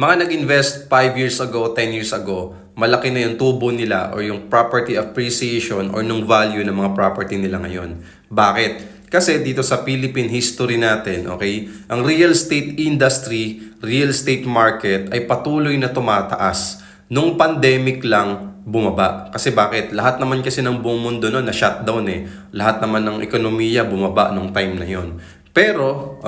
Mga nag-invest 5 years ago, 10 years ago, malaki na yung tubo nila or yung property appreciation or nung value ng mga property nila ngayon. Bakit? Kasi dito sa Philippine history natin, okay, ang real estate industry, real estate market ay patuloy na tumataas. Nung pandemic lang, bumaba. Kasi bakit? Lahat naman kasi ng buong mundo noon na shutdown eh. Lahat naman ng ekonomiya bumaba nung time na yon. Pero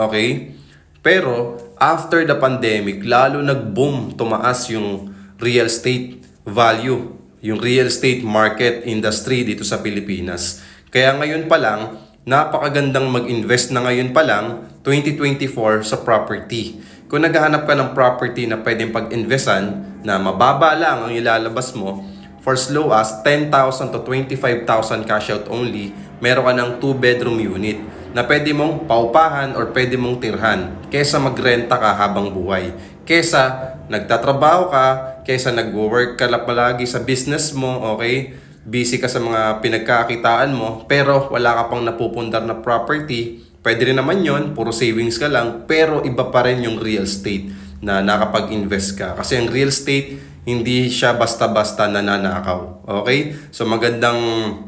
after the pandemic, lalo nag-boom, tumaas yung real estate value, yung real estate market industry dito sa Pilipinas. Kaya ngayon pa lang, napakagandang mag-invest na ngayon pa lang, 2024 sa property. Kung naghahanap ka ng property na pwedeng pag-investan, na mababa lang ang ilalabas mo, for as low as 10,000 to 25,000 cash out only, meron ka ng 2-bedroom unit na pwede mong paupahan or pwede mong tirhan kesa magrenta ka habang buhay. Kesa nagtatrabaho ka, kesa nag-work ka lang palagi sa business mo, okay? Busy ka sa mga pinagkakitaan mo, pero wala ka pang napupundar na property. Pwede rin naman yon, puro savings ka lang, pero iba pa rin yung real estate na nakapag-invest ka. Kasi ang real estate, hindi siya basta-basta nananakaw. Okay? So magandang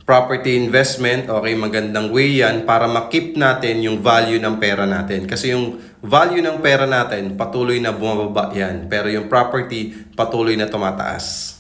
property investment, okay, magandang way yan para makip natin yung value ng pera natin. Kasi yung value ng pera natin, patuloy na bumababa yan. Pero yung property, patuloy na tumataas.